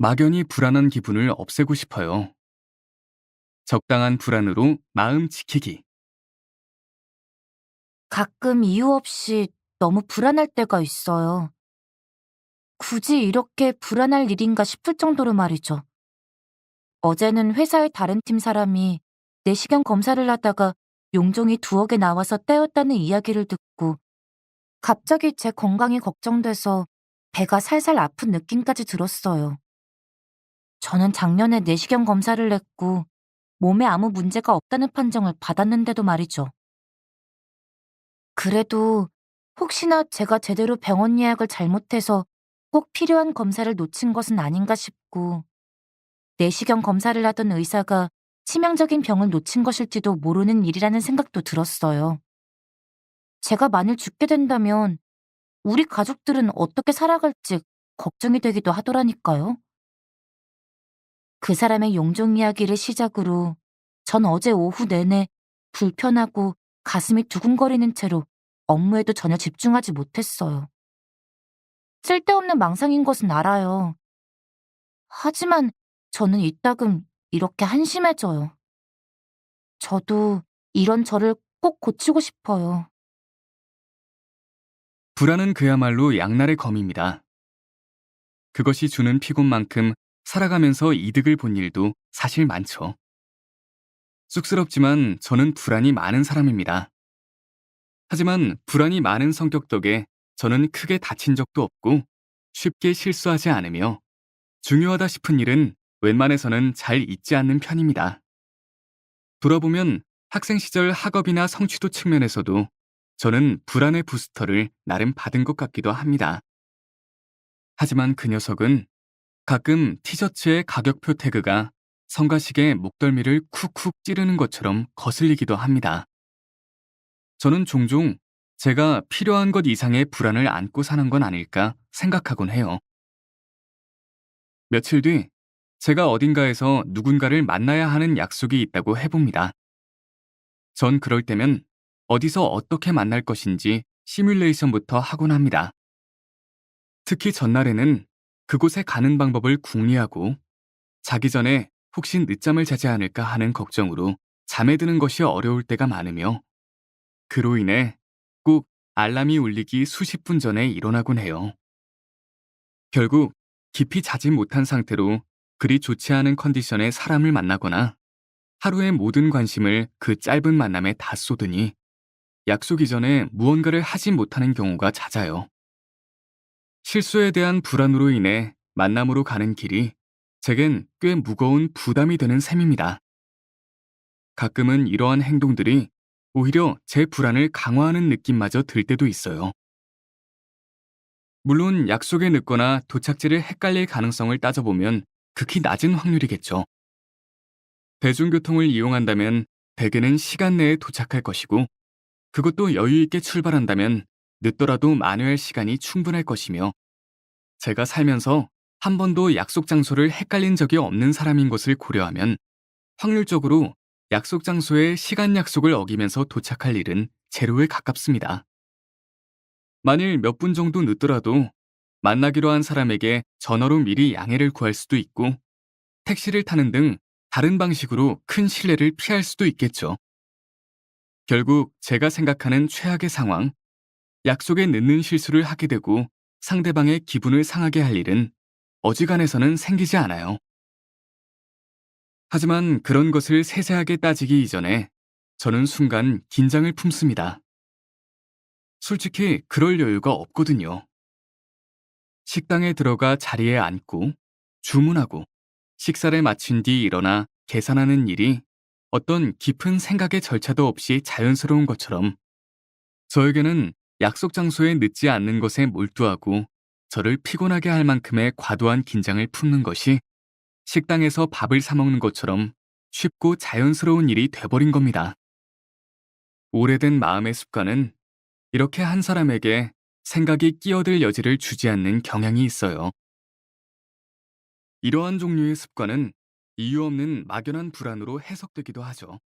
막연히 불안한 기분을 없애고 싶어요. 적당한 불안으로 마음 지키기. 가끔 이유 없이 너무 불안할 때가 있어요. 굳이 이렇게 불안할 일인가 싶을 정도로 말이죠. 어제는 회사의 다른 팀 사람이 내시경 검사를 하다가 용종이 두어 개 나와서 떼었다는 이야기를 듣고 갑자기 제 건강이 걱정돼서 배가 살살 아픈 느낌까지 들었어요. 저는 작년에 내시경 검사를 했고 몸에 아무 문제가 없다는 판정을 받았는데도 말이죠. 그래도 혹시나 제가 제대로 병원 예약을 잘못해서 꼭 필요한 검사를 놓친 것은 아닌가 싶고 내시경 검사를 하던 의사가 치명적인 병을 놓친 것일지도 모르는 일이라는 생각도 들었어요. 제가 만일 죽게 된다면 우리 가족들은 어떻게 살아갈지 걱정이 되기도 하더라니까요. 그 사람의 용종 이야기를 시작으로 전 어제 오후 내내 불편하고 가슴이 두근거리는 채로 업무에도 전혀 집중하지 못했어요. 쓸데없는 망상인 것은 알아요. 하지만 저는 이따금 이렇게 한심해져요. 저도 이런 저를 꼭 고치고 싶어요. 불안은 그야말로 양날의 검입니다. 그것이 주는 피곤만큼 살아가면서 이득을 본 일도 사실 많죠. 쑥스럽지만 저는 불안이 많은 사람입니다. 하지만 불안이 많은 성격 덕에 저는 크게 다친 적도 없고 쉽게 실수하지 않으며 중요하다 싶은 일은 웬만해서는 잘 잊지 않는 편입니다. 돌아보면 학생 시절 학업이나 성취도 측면에서도 저는 불안의 부스터를 나름 받은 것 같기도 합니다. 하지만 그 녀석은 가끔 티셔츠의 가격표 태그가 성가시게 목덜미를 쿡쿡 찌르는 것처럼 거슬리기도 합니다. 저는 종종 제가 필요한 것 이상의 불안을 안고 사는 건 아닐까 생각하곤 해요. 며칠 뒤 제가 어딘가에서 누군가를 만나야 하는 약속이 있다고 해봅니다. 전 그럴 때면 어디서 어떻게 만날 것인지 시뮬레이션부터 하곤 합니다. 특히 전날에는 그곳에 가는 방법을 궁리하고 자기 전에 혹시 늦잠을 자지 않을까 하는 걱정으로 잠에 드는 것이 어려울 때가 많으며 그로 인해 꼭 알람이 울리기 수십 분 전에 일어나곤 해요. 결국 깊이 자지 못한 상태로 그리 좋지 않은 컨디션의 사람을 만나거나 하루의 모든 관심을 그 짧은 만남에 다 쏟으니 약속 이전에 무언가를 하지 못하는 경우가 잦아요. 실수에 대한 불안으로 인해 만남으로 가는 길이 제겐 꽤 무거운 부담이 되는 셈입니다. 가끔은 이러한 행동들이 오히려 제 불안을 강화하는 느낌마저 들 때도 있어요. 물론 약속에 늦거나 도착지를 헷갈릴 가능성을 따져보면 극히 낮은 확률이겠죠. 대중교통을 이용한다면 대개는 시간 내에 도착할 것이고 그것도 여유 있게 출발한다면 늦더라도 만회할 시간이 충분할 것이며 제가 살면서 한 번도 약속 장소를 헷갈린 적이 없는 사람인 것을 고려하면 확률적으로 약속 장소에 시간 약속을 어기면서 도착할 일은 제로에 가깝습니다. 만일 몇 분 정도 늦더라도 만나기로 한 사람에게 전화로 미리 양해를 구할 수도 있고 택시를 타는 등 다른 방식으로 큰 신뢰를 피할 수도 있겠죠. 결국 제가 생각하는 최악의 상황, 약속에 늦는 실수를 하게 되고 상대방의 기분을 상하게 할 일은 어지간해서는 생기지 않아요. 하지만 그런 것을 세세하게 따지기 이전에 저는 순간 긴장을 품습니다. 솔직히 그럴 여유가 없거든요. 식당에 들어가 자리에 앉고 주문하고 식사를 마친 뒤 일어나 계산하는 일이 어떤 깊은 생각의 절차도 없이 자연스러운 것처럼 저에게는 약속 장소에 늦지 않는 것에 몰두하고 저를 피곤하게 할 만큼의 과도한 긴장을 품는 것이 식당에서 밥을 사 먹는 것처럼 쉽고 자연스러운 일이 돼버린 겁니다. 오래된 마음의 습관은 이렇게 한 사람에게 생각이 끼어들 여지를 주지 않는 경향이 있어요. 이러한 종류의 습관은 이유 없는 막연한 불안으로 해석되기도 하죠.